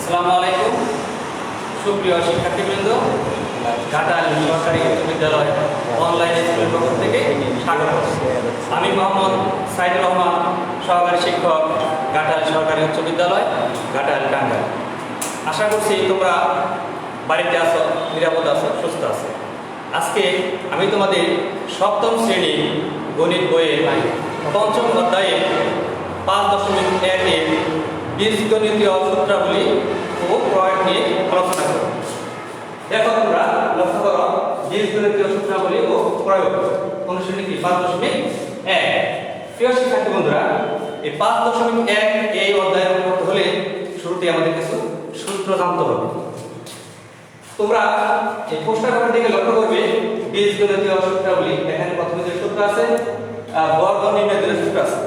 আসসালামু আলাইকুম সুপ্রিয় শিক্ষার্থীবৃন্দ, ঘাটাল সরকারি উচ্চ বিদ্যালয় অনলাইন স্কুলের পক্ষ থেকে স্বাগত। আমি মোহাম্মদ সাইদুর রহমান, সহকারী শিক্ষক, ঘাটাল সরকারি উচ্চ বিদ্যালয়, ঘাটাল টাঙ্গাইল। আশা করছি তোমরা বাড়িতে আছো, নিরাপদ আছো, সুস্থ আছো। আজকে আমি তোমাদের সপ্তম শ্রেণীর গণিত বইয়ের পঞ্চম অধ্যায়ে 5.1 বীজগণিতীয় সূত্রাবলী ও প্রয়োগ নিয়ে আলোচনা করব। দেখো তোমরা লক্ষ্য করো, বীজগণিতীয় সূত্রাবলী ও প্রয়োগ অনুশীলনী কি 5.1। প্রিয় শিক্ষার্থী বন্ধুরা, এই 5.1 এই অধ্যায়ের অন্তর্গত হলে শুরুতে আমাদের কিছু সূত্র জানতে হবে। তোমরা এই পোস্টারের দিকে লক্ষ্য করবে, বীজগণিতীয় সূত্রাবলী। এখানে প্রথমে যে সূত্র আছে বর্গ নির্ণয়ের সূত্র আছে।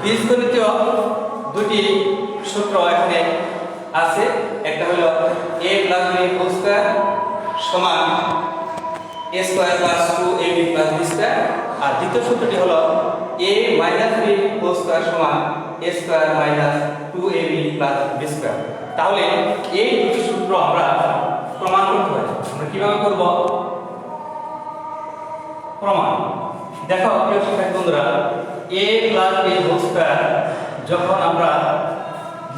বীজগণিতীয় দুটি সূত্র এখানে আছে। একটা হলো a + b হোল স্কয়ার সমান a square + 2ab + b square, আর দ্বিতীয় সূত্রটি হলো a - b হোল স্কয়ার সমান a square - 2ab + b square. তাহলে এই দুটি সূত্র আমরা প্রমাণ করতে পারি। আমরা কিভাবে করব প্রমাণ? দেখো প্রিয় শিক্ষার্থী বন্ধুরা, a + b হোল স্কয়ার যখন আমরা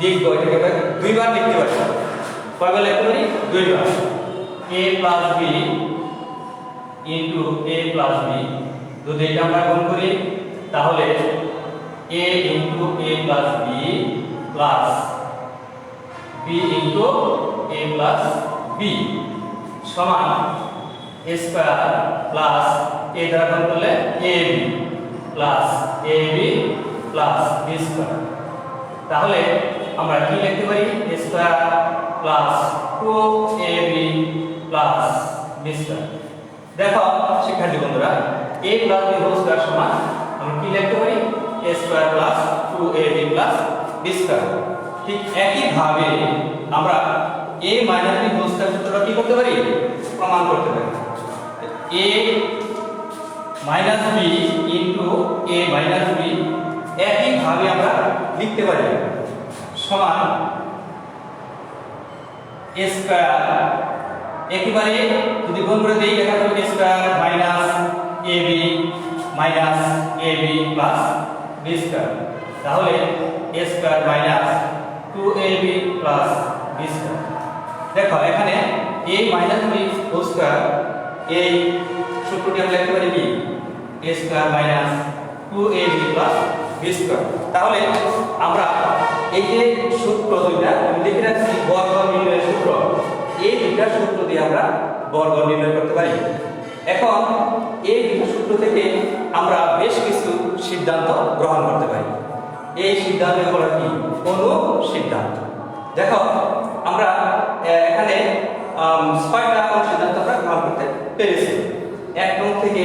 লিখব, এটাকে দুইবার লিখতে পারি। কয়বার লিখতে পারি? দুইবার। a + b a + b, যদি এটা আমরা গুণ করি তাহলে a * a + b plus b * a + b সমান a স্কয়ার প্লাস a দ্বারা গুণ করলে ab plus ab plus b square. তাহলে আমরা কি লিখতে পারি? a square plus 2ab plus b square. দেখো শিক্ষার্থী বন্ধুরা, a + b হোল স্কয়ার সমান আমরা কি লিখতে পারি? a square plus 2ab plus b square. ঠিক একই ভাবে আমরা a - b হোল স্কয়ার সূত্রটা কি করতে পারি? প্রমাণ করতে পারি। a - b a - b একই ভাবে আমরা লিখতে পারি সমান a স্কয়ার, একেবারে যদি গুণ করে দেই লেখা হবে a square minus ab minus ab plus b square. তাহলে a square minus 2ab plus b square. দেখো এখানে a - b হোল স্কয়ার, এই সূত্রটি আমরা লিখতে পারি কি? a square minus 2ab plus b square. তাহলে আমরা এই যে সূত্র দুইটা লিখে রাখছি বর্গ নির্ণয়ের সূত্র, এই দুইটা সূত্র দিয়ে আমরা বর্গ নির্ণয় করতে পারি। এখন এই দুটো সূত্র থেকে আমরা বেশ কিছু সিদ্ধান্ত গ্রহণ করতে পারি। এই সিদ্ধান্তের বলা কি? অনুসিদ্ধান্ত। দেখো আমরা এখানে 6টা অনুসিদ্ধান্ত আমরা গ্রহণ করতে পেরেছি। 1 নং থেকে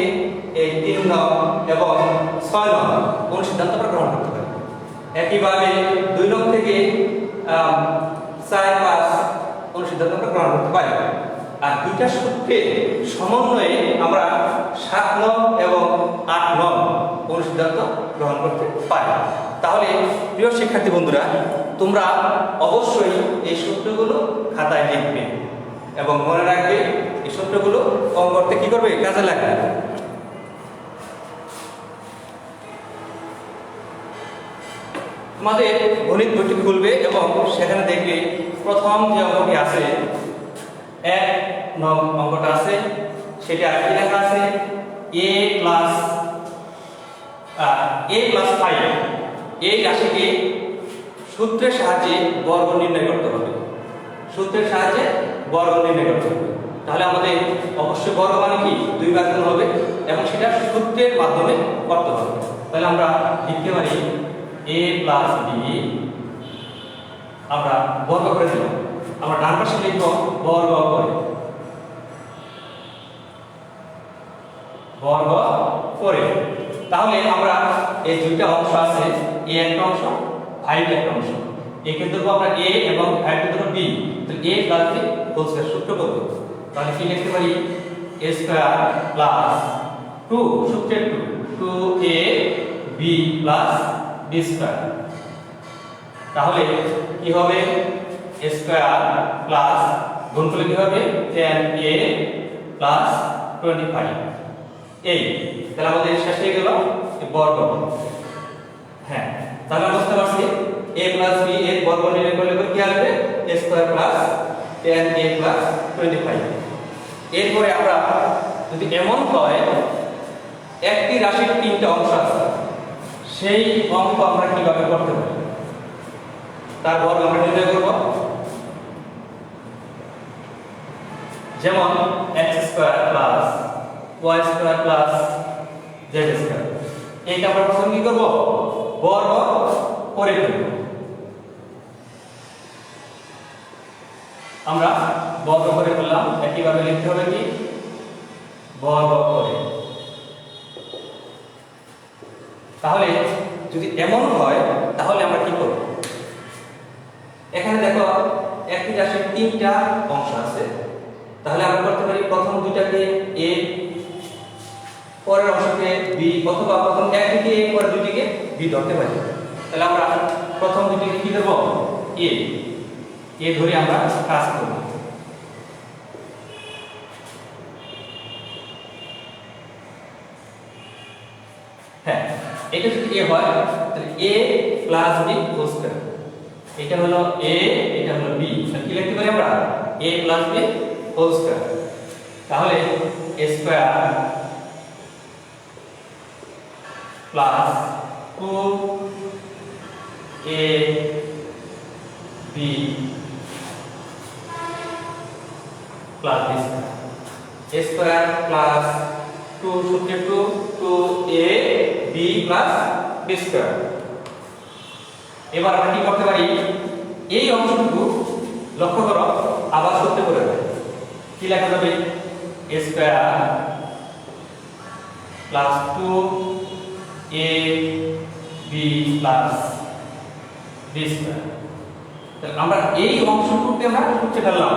এই 3 নং এবং 6 নং অনুসিদ্ধান্ত আমরা গ্রহণ করতে পারি। একইভাবে 2 নং থেকে 4, 5 অনুসিদ্ধান্ত আমরা গ্রহণ করতে পারি। আর দুইটা সূত্রের সমন্বয়ে আমরা 7 নং এবং 8 নং অনুসিদ্ধান্ত গ্রহণ করতে পারি। তাহলে প্রিয় শিক্ষার্থী বন্ধুরা, তোমরা অবশ্যই এই সূত্রগুলো খাতায় লিখবে এবং মনে রাখবে এই সূত্রগুলো অঙ্ক করতে কি করবে? কাজে লাগবে। তোমাদের গণিত বইটি খুলবে এবং সেখানে দেখবে প্রথম যে অঙ্কটি আছে, 1 নং অঙ্কটা আছে, সেটা কি লেখা আছে? a + 5 এই রাশিকে সূত্রের সাহায্যে বর্গ নির্ণয় করতে হবে। সূত্রের সাহায্যে বর্গ নির্ণয় করতে হবে। তাহলে আমাদের অবশ্যই বর্গ মানে কি? 2 বার গুণ হবে এবং সেটা সূত্রের মাধ্যমে করতে হবে। তাহলে আমরা লিখতে পারি a + b, আমরা বর্গ করে দেব। আমরা ডান পাশে লিখব বর্গ করে, বর্গ করে। তাহলে আমরা এই দুইটা অংশ আছে, a একটা অংশ, 5 একটা অংশ। এক্ষেত্রে আমরা a এবং 5 কে ধরব b, তো a + b হোল স্কয়ার সূত্র করব। তাহলে কি লিখতে পারি a স্কয়ার প্লাস 2 সূত্রের 2ab প্লাস b স্কয়ার। তাহলে কি হবে a স্কয়ার প্লাস গুণ করলে কি হবে 10a প্লাস 25 এই। তাহলে আমাদের শেষ হয়ে গেল বর্গ। হ্যাঁ, তাহলে আমরা বুঝতে পারছি a প্লাস b এর বর্গ নির্ণয় করলে কি আসবে a square plus 10a plus 25। এরপরে আমরা যদি এমন হয় একটি রাশির তিনটা অংশ আছে, সেই অঙ্ক আমরা কিভাবে করতে পারি তার বর্গ আমরা নির্ণয় করব। যেমন x square plus y square plus z square, এইটা আমরা প্রথমে কি করব বর্গ করে ফেলব। আমরা বর্গ করে ফেললাম, একইভাবে লিখতে হবে কি বর্গ করে। তাহলে যদি এমন হয় তাহলে আমরা কি করব, এখানে দেখো একটি রাশির তিনটা অংশ আছে, তাহলে আমরা করতে পারি প্রথম দুইটাকে a পরের অংশকে b, অথবা প্রথম একটিকে a পরের দুইটিকে b ধরতে পারি। তাহলে আমরা প্রথম দুইটিকে কি দেব a ধরে আমরা কাজ করব। হ্যাঁ, এটা যদি a হয় তাহলে a plus b whole square, এটা হলো a এটা হলো b, তাহলে কি লিখতে পারি আমরা a plus b whole square. তাহলে a square plus 2ab plus b square, a square plus 2 সূত্রে 2ab প্লাস b স্কয়ার। এবার আমরা কি করতে পারি এই অংশটুকু লক্ষ্য করো আবার সূত্রে করে দেব। কি লেখা যাবে a square plus 2ab plus b square. তাহলে আমরা এই অংশটুকুকে আমরা সূত্রে ফেললাম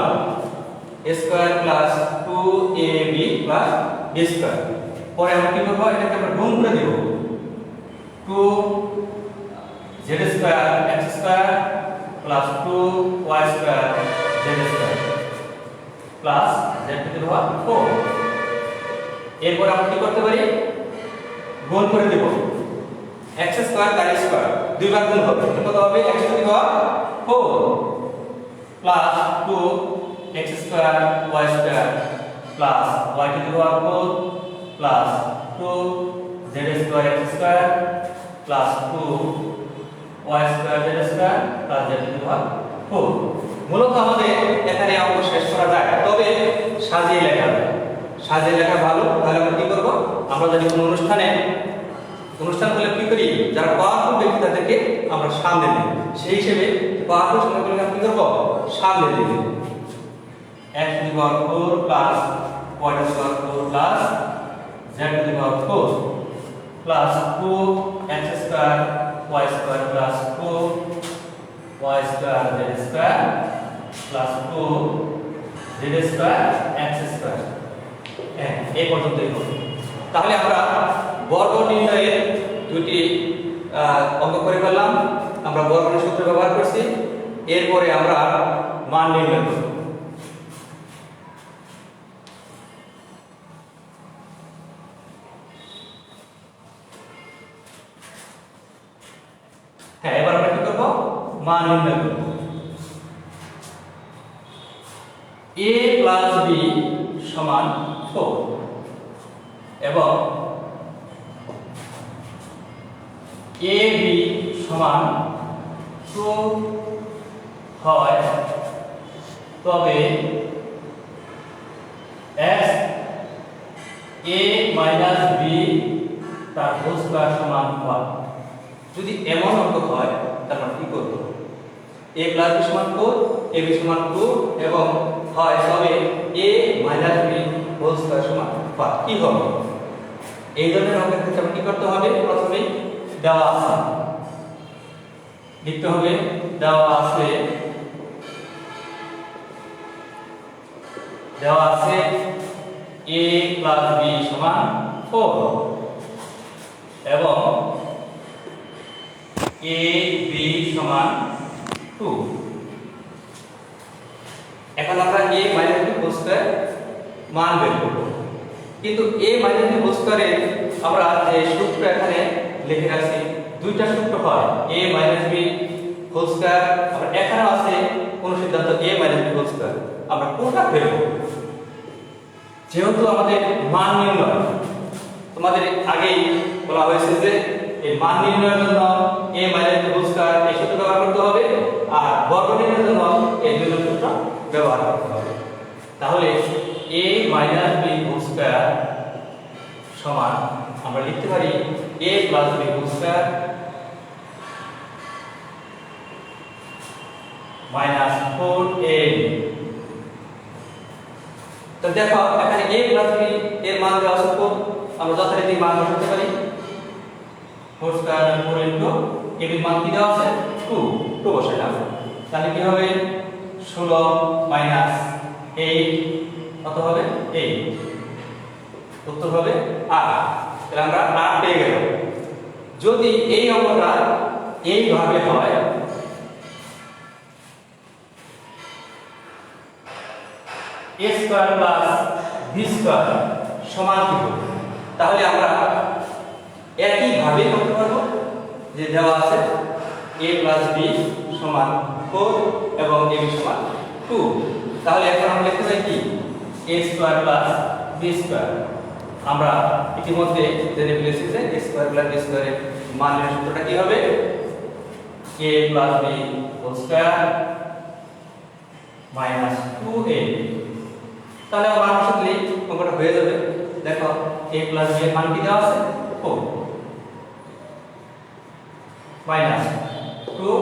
a square plus 2ab plus b square. পরে আমরা কি করব, এটাকে আমরা গুণ করে দেব 2z square x square plus 2y square z square plus z to the power 4। এরপর আমরা কি করতে পারি গুণ করে দেব x স্কয়ার তার স্কয়ার, দুইবার গুণ হবে, কত হবে x to the power 4 plus 2x square y square plus y to the power 4 plus 2z square x square plus 2y square z square plus z to the power 4। মূলত আমাদের এখানে অঙ্ক শেষ করা যায়, তবে সাজিয়ে লেখা যায়। সাজিয়ে লেখা ভালো। তাহলে আমরা কি করব, আমরা যদি কোনো অনুষ্ঠান হলে কি করি, যারা পাওয়ারফুল ব্যক্তি তাদেরকে আমরা সামনে দিই, সেই হিসেবে পাওয়ারফুল সংখ্যাগুলোকে আমরা কি করব সামনে দিই। x to the power 4 plus y to the power 4 plus z to the power 4 plus 2x square y square plus 2y square z square plus 2z square x square. হ্যাঁ, এই পর্যন্তই হবে। তাহলে আমরা বর্গ নির্ণয়ের দুটি অঙ্ক করে ফেললাম। আমরা বর্গের সূত্র ব্যবহার করছি, এরপরে আমরা মান নির্ণয় করব। হ্যাঁ, এবার আমরা কি করব মান নির্ণয় করব। a প্লাস b সমান 4 এবং ab সমান 2 হয়, তবে x a মাইনাস b তার হোল স্কয়ার সমান 1। যদি এমন অঙ্ক হয় তাহলে কি করব, a প্লাস b সমান 4, ab সমান 2 এবং হয় তবে a minus b whole square সমান 5। কি হবে এই ধরনের অঙ্কের ক্ষেত্রে আমরা কি করতে হবে, প্রথমে দেওয়া আছে লিখতে হবে, দেওয়া আছে দেওয়া আছে a প্লাস b সমান 4 এবং a b সমান 2। এখন আমরা a minus b whole square মান বের করব, কিন্তু a মাইনাস b হোল স্কয়ারে আমরা যে সূত্র এখানে লিখে রাখছি দুইটা সূত্র হয় a minus b whole square, আমরা এখানে আছে কোন সিদ্ধান্ত a minus b whole square, আমরা কোনটা ফেলব? যেহেতু আমাদের মান নির্ণয়, তোমাদের আগেই বলা হয়েছে যে এই মান নির্ণয়ের জন্য a minus b whole square এই সূত্র ব্যবহার করতে হবে, আর বর্গ নির্ণয়ের জন্য এই দুই সূত্র ব্যবহার করতে হবে। তাহলে a minus b whole square সমান আমরা লিখতে পারি a plus b whole square minus 4ab। তো দেখো এখানে a প্লাস b এর মান দেওয়া আছে 4, আমরা যথারীতি মান বসাতে পারি 4 স্কয়ার 4 ইনটু ab এর মান কি দেওয়া আছে 2 বসাইলাম, তাহলে কি হবে 16 মাইনাস 8 কত হবে 8, উত্তর হবে 8। তাহলে আমরা 8 পেয়ে গেলাম। যদি এই অঙ্কটা এইভাবে হয় a square plus b square সমান কি হবে, তাহলে আমরা একই ভাবে করতে পারবো যে দেওয়া আছে a প্লাস b সমান 4 এবং ab সমান 2। তাহলে এখন আমরা লিখতে পারি কি a square plus b square. আমরা ইতিমধ্যে জেনে ফেলেছি যে a স্কয়ার প্লাস b স্কয়ারের মানের সূত্রটা কি হবে a plus b whole square minus 2ab। তাহলে আমরা আসলে অঙ্কটা হয়ে যাবে। দেখো a প্লাস b এর মান কি দেওয়া আছে 4 মাইনাস 2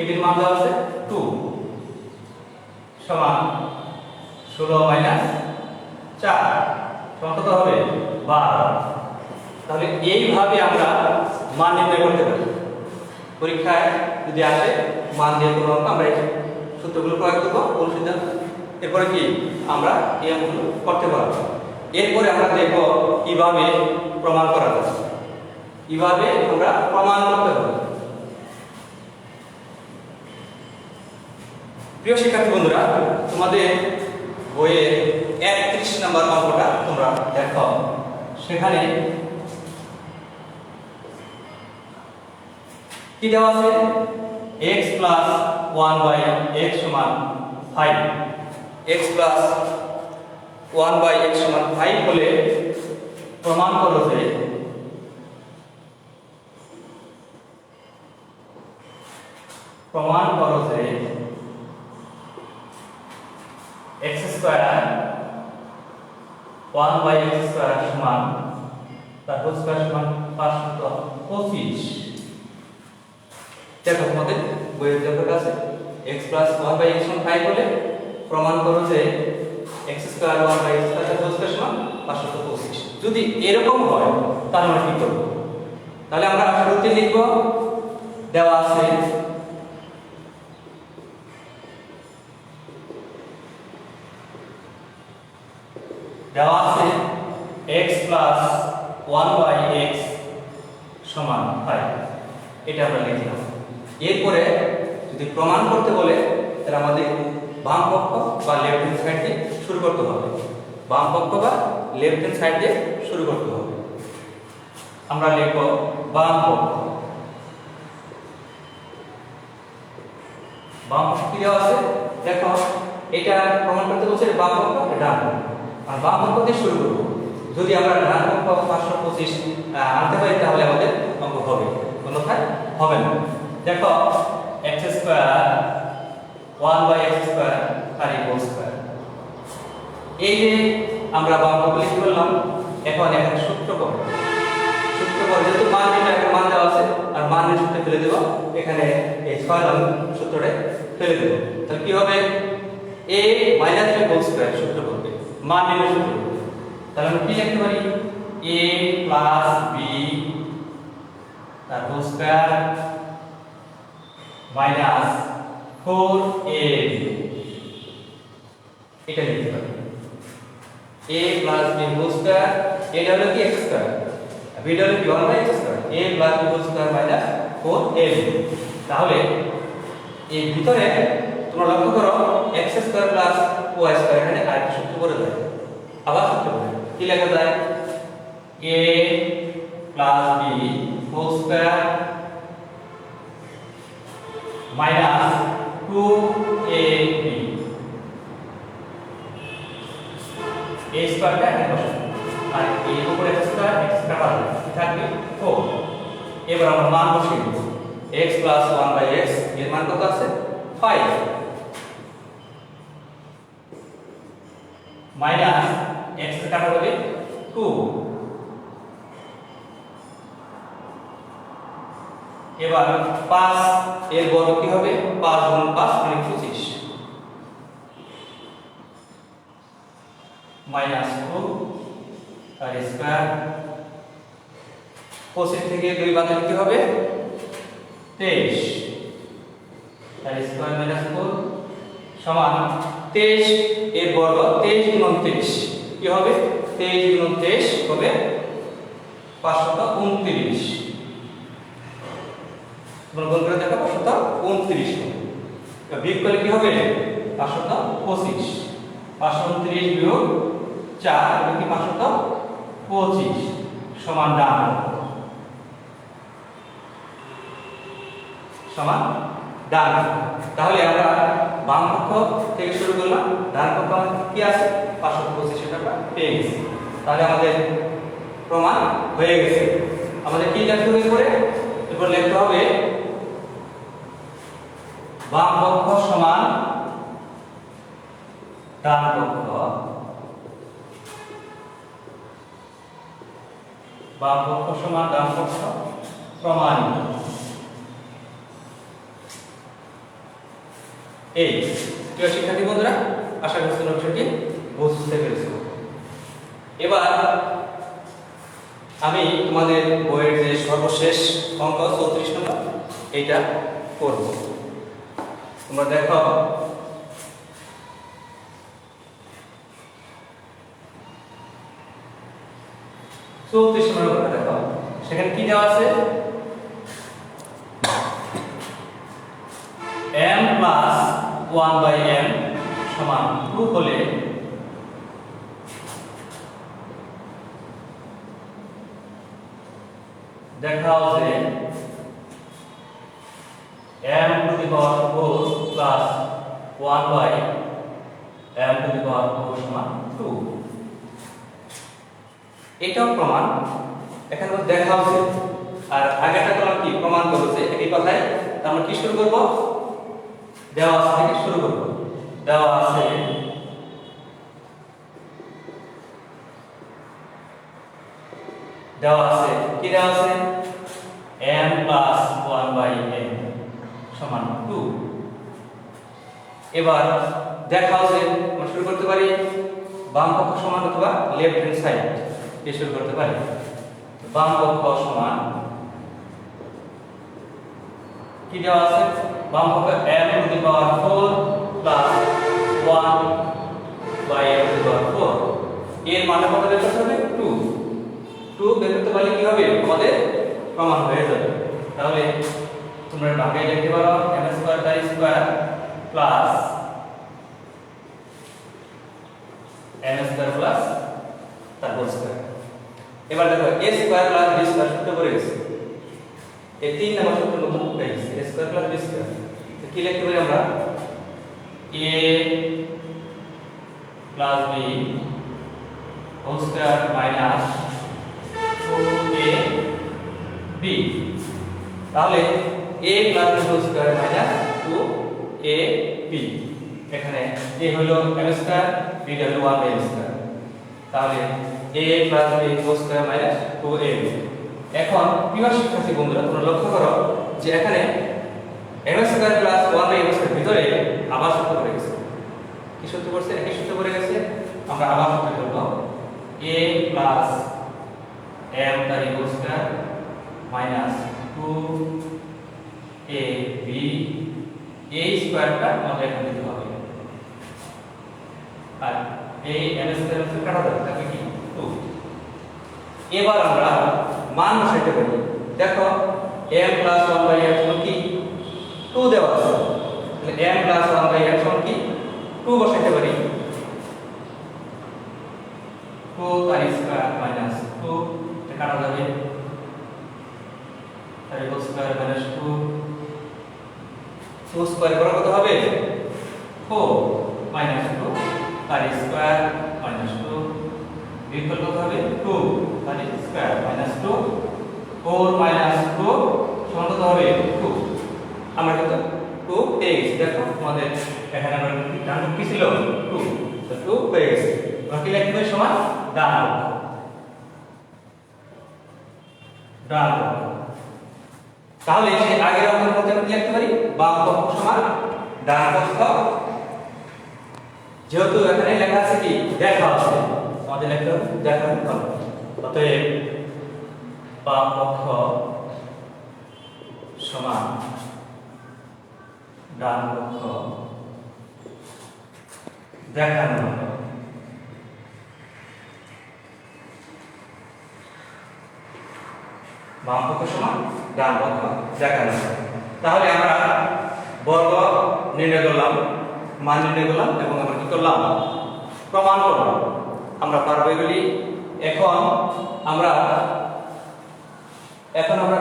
ab এর মান দেওয়া আছে 2 সমান 16 মাইনাস 4 সমান কত হবে 12। তাহলে এইভাবে আমরা মান নির্ণয় করতে পারি। পরীক্ষায় যদি আসে মান দিয়ে কোনো অঙ্ক আমরা এই সূত্রগুলো প্রয়োগ করব অনুসিদ্ধ, এরপরে কি আমরা এই অঙ্কগুলো করতে পারব। এরপরে আমরা দেখব কিভাবে প্রমাণ করা যায়, কিভাবে আমরা প্রমাণ করতে পারি। প্রিয় শিক্ষার্থী বন্ধুরা, তোমাদের বইয়ের 31 নম্বর অঙ্কটা তোমরা দেখো, সেখানে কি দেওয়া আছে x প্লাস 1/x সমান 5। x প্লাস 1/x সমান 5 হলে প্রমাণ করো যে x স্কয়ার 1/x স্কয়ার সমান তার হোল স্কয়ার সমান 525। দেখো তোমাদের বইয়ের যে প্রকার আছে x প্লাস 1/x সমান 5 হলে প্রমাণ করো যে x square 1/x square whole square সমান 525। যদি এরকম হয় তাহলে আমরা কি করব? তাহলে আমরা শুরুতে লিখব দেওয়া আছে x প্লাস 1/x সমান 5, এটা আমরা লিখলাম। এরপরে যদি প্রমাণ করতে বলে তাহলে আমাদের বাম পক্ষ বা লেফট হ্যান্ড সাইড দিয়ে শুরু করতে হবে, বাম পক্ষ বা লেফট হ্যান্ড সাইড দিয়ে শুরু করতে হবে। আমরা লিখব বাম পক্ষ। বাম পক্ষ কি দেওয়া আছে দেখো, এটা প্রমাণ করতে বলছে বাম পক্ষ ডান পক্ষ, আর বাম পক্ষ দিয়ে শুরু করব। যদি আমরা ডান পক্ষ 525 আনতে পারি তাহলে আমাদের অঙ্ক হবে, অন্যথায় হবে না। দেখো x স্কয়ার 1/x স্কয়ার তার হোল স্কয়ার, এই যে আমরা বাম পক্ষ লিখে ফেললাম। এখন একটা সূত্র করব, যেহেতু মান নির্ণয় একটা মান দেওয়া আছে আর মানের সূত্রে ফেলে দেব, এখানে এই 6 নং সূত্রটা ফেলে দেব। তাহলে কি হবে a minus b whole square সূত্র করবে, মান নির্ণয় সূত্র। তাহলে আমরা কি লিখতে পারি a প্লাস b তার হোল স্কয়ার মাইনাস 4ab, এটা লিখতে পারি। a plus b whole square, এটা হলো কি x square, b হলো কি 1 by x square, a plus b whole square minus 4ab। তাহলে এই ভিতরে তোমরা লক্ষ্য করো x square plus y square এখানে আরেকটা সূত্র পড়ে যায়, আবার সূত্র পড়ে কি লেখা যায়, a plus b whole square minus 2ab, a square টা এখানে বসাবো আর a এর উপরে x square বাদ কি থাকবে 4। এবার আমরা মান বসিয়ে দেব, x plus 1 by x এর মান কত আছে 5 মাইনাস x কাটা হবে 2। এবার 5 এর বর্গ কি হবে 5 গুণ 5 মানে 25 মাইনাস 2 আর স্কয়ার 25 থেকে 2 বাদ দিতে হবে 23 আর স্কয়ার মাইনাস 4 সমান 23 এর বর্গ 23 গুণ 23 কি হবে 23 গুণ 23 হবে 529। তোমরা গুণ করে দেখো 529 হবে, বিয়োগ করলে কি হবে 525, 529 বিয়োগ 4 হবে কি 525 সমান ডান সমান ডান। তাহলে আমরা বাম পক্ষ থেকে শুরু করলাম, ডান পক্ষ কি আছে 525 এটা আমরা পেয়ে গেছি। তাহলে আমাদের প্রমাণ হয়ে গেছে। আমাদের কি লিখতে হবে পরে, এরপর লিখতে হবে বাম পক্ষ সমান ডান পক্ষ, বাম পক্ষ সমান ডান পক্ষ প্রমাণিত। এই প্রিয় শিক্ষার্থী বন্ধুরা, আশা করছি বিষয়টি বুঝতে পেরেছ। এবার আমি তোমাদের বইয়ের যে সর্বশেষ অঙ্ক 34 নম্বর এইটা করব। তোমরা দেখো নম্বর দেখো, সেখানে কি দেওয়া আছে m plus 1 by m সমান 2 হলে দেখাও যে m to the power 4 plus 1 by m to the power 4 সমান 2। এটাও প্রমাণ এখানে দেখাও যে, আর আগেটা করলাম কি প্রমাণ করেছে একই কথায়। আমরা কি শুরু করব, দেওয়া আছে থেকে শুরু করব। দেওয়া আছে কি দেওয়া আছে m plus 1 by m সমান 2। এবার দেখাও যে আমরা শুরু করতে পারি বাম পক্ষ সমান অথবা লেফট হ্যান্ড সাইড দিয়ে শুরু করতে পারি। বাম পক্ষ সমান কি দেওয়া আছে, বাম পক্ষ m to the power 4 plus 1 by m to the power 4 এর মান কত বের করতে হবে 2 বের করতে পারলে কি হবে আমাদের প্রমাণ হয়ে যাবে। তাহলে তোমরা ভাগে লিখতে পারো m স্কয়ার তার square plus m square plus তার হোল স্কয়ার। এবার দেখো a square plus b square সূত্র পড়ে গেছে, এই 3 নম্বর সূত্র নতুন হয়ে গেছে a square plus b square. তো কি লিখতে পারি আমরা a plus b whole square minus 2ab। তাহলে a plus b whole square minus 2ab, এখানে a হলো m স্কয়ার b হলো 1 m স্কয়ার। তাহলে a plus b whole square minus 2ab। এখন প্রিয় শিক্ষার্থী বন্ধুরা, তোমরা লক্ষ্য করো যে এখানে m square plus 1 m square ভিতরে আবার সূত্র পড়ে গেছে। কি সূত্র পড়ছে, একই সূত্র পড়ে গেছে। আমরা আবার সূত্র করব a প্লাস m তার whole square minus 2ab, a স্কয়ারটা আমাদের এখানে দিতে হবে আর এই m স্কয়ার কাটা যাবে তাহলে কি 2। এবার আমরা মান বসাইতে পারি। দেখো m + 1/m সমান কি 2 দেওয়া আছে, তাহলে m + 1/m সমান কি 2 বসাইতে পারি। 2 তার স্কয়ার মাইনাস 2 এটা কাটা যাবে, তাহলে হোল স্কয়ার মাইনাস 2 2 স্কয়ার করা কত হবে 4 মাইনাস 2 তার স্কয়ার মাইনাস 2 বিয়োগ কত হবে 2 তার স্কয়ার মাইনাস 2 4 মাইনাস 2 সমান কত হবে 2। আমরা কিন্তু 2 পেয়ে গেছি। দেখো আমাদের এখানে আমরা ডান পক্ষ কি ছিল 2, তো 2 পেয়ে গেছি। বাকি লিখবে সমান ডান পক্ষ, ডান পক্ষ। তাহলে সেই আগের অঙ্কের মধ্যে আমরা লিখতে পারি বাম পক্ষ সমান ডান পক্ষ। যেহেতু এখানে লেখা আছে কি দেখা আছে, আমাদের লিখতে হবে দেখা হবে। অতএব বাম পক্ষ সমান ডান পক্ষ দেখানো হলো। বাম পক্ষ সমান ডান পক্ষ দেখানো হলো। তাহলে আমরা বর্গ নির্ণয় করলাম, মান নির্ণয় করলাম এবং আমরা কি করলাম প্রমাণ করলাম। আমরা পারবো এগুলি। এখন আমরা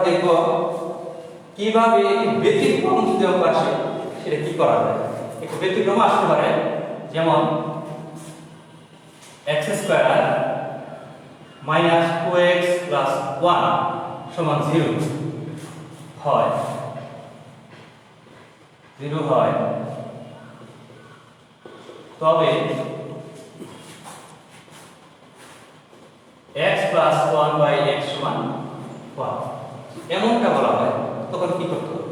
দেখব কিভাবে ব্যতিক্রম যদি অঙ্ক আসে সেটা কি করা যায়। একটু ব্যতিক্রম আসতে পারে, যেমন x square minus 2x plus 1 সমান 0 হয়, 0 হয়, তবে x প্লাস 1 বাই x সমান 1 এমনটা বলা হয়, তখন কি করতে হবে?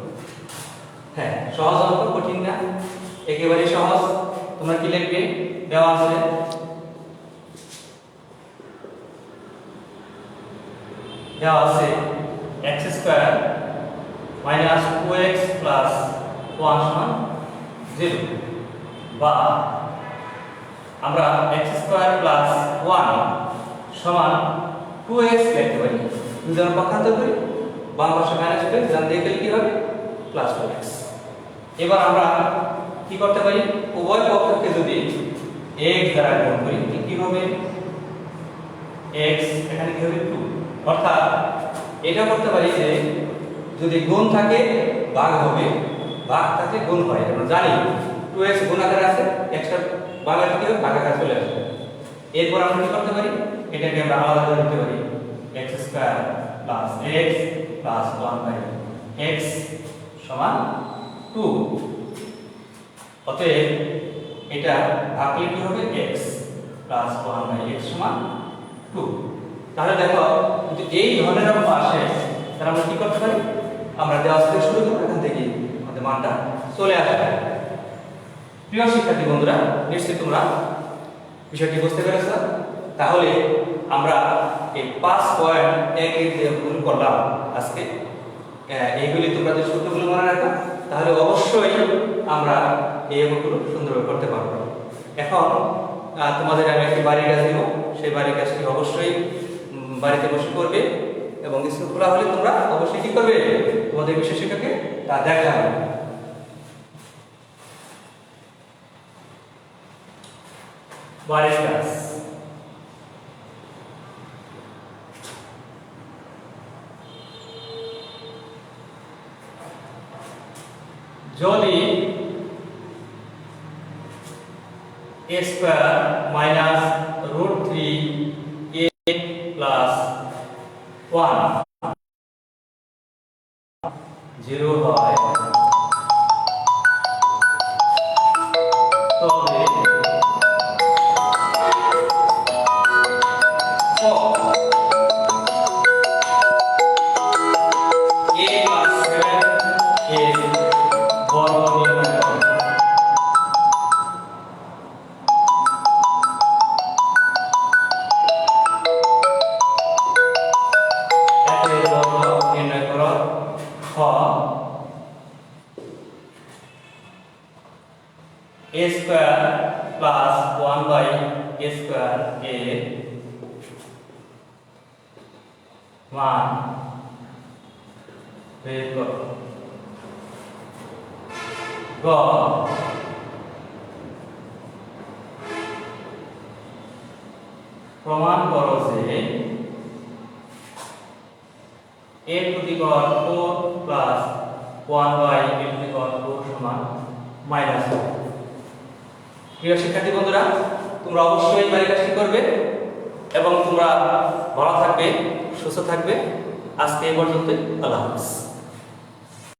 হ্যাঁ, সহজ অঙ্ক, কঠিন না, একেবারে সহজ। তোমরা কি লিখবে দেওয়া আছে x square minus 2x plus 1 সমান 0, বা আমরা x স্কয়ার প্লাস 1 সমান 2x লিখতে পারি। যদি আমরা পক্ষান্তর করি বাম পাশে মাইনাস হবে, ডান দিকে গেলে কি হবে প্লাস 2x। এবার আমরা কি করতে পারি, উভয় পক্ষকে যদি x দ্বারা গুণ করি কি হবে x এখানে কি হবে 2। অর্থাৎ এটা করতে পারি যে যদি গুণ থাকে ভাগ হবে, ভাগ থাকে গুণ হয়। আমরা জানি 2x গুণ আকারে আছে, এক্সট্রা ভাগ আছে কি হবে ভাগ আকারে চলে আসবে। এরপর আমরা কি করতে পারি, এটাকে আমরা আলাদা করে দিতে পারি x square plus x plus 1 by x সমান 2। অতএব এটা ভাগলে কি হবে x প্লাস 1 বাই x সমান 2। তাহলে দেখো যদি এই ধরনের অঙ্ক আসে তাহলে আমরা কি করতে পারি, আমরা দেওয়া থেকে শুরু করব, এখান থেকে আমাদের মানটা চলে আসবে। প্রিয় শিক্ষার্থী বন্ধুরা, নিশ্চয়ই তোমরা বিষয়টি বুঝতে পেরেছো। তাহলে আমরা এই 5.1 এর যে অঙ্কগুলো করলাম আজকে, এইগুলি তোমরা যদি সূত্রগুলো মনে রাখো তাহলে অবশ্যই আমরা এই অঙ্কগুলো সুন্দরভাবে করতে পারবো। এখন তোমাদের আমি একটি বাড়ির কাজ দেব, সেই বাড়ির কাজটি অবশ্যই বাড়িতে বসে করবে এবং স্কুল খোলা হলে তোমরা অবশ্যই কি করবে, তোমাদের বিশেষ শিক্ষককে তা দেখাবে। বাড়ির কাজ যদি a square minus √3a plus 1 0 হয়, তবে a square plus 1 by a square এর মান বের করো। গ প্রমাণ করো যে a to the power 4 plus 1 by a to the power 4 সমান -1। প্রিয় শিক্ষার্থী বন্ধুরা, তোমরা অবশ্যই বাড়ির কাজটি করবে এবং তোমরা ভালো থাকবে, সুস্থ থাকবে। আজকে এই পর্যন্তই। আল্লাহ হাফেজ।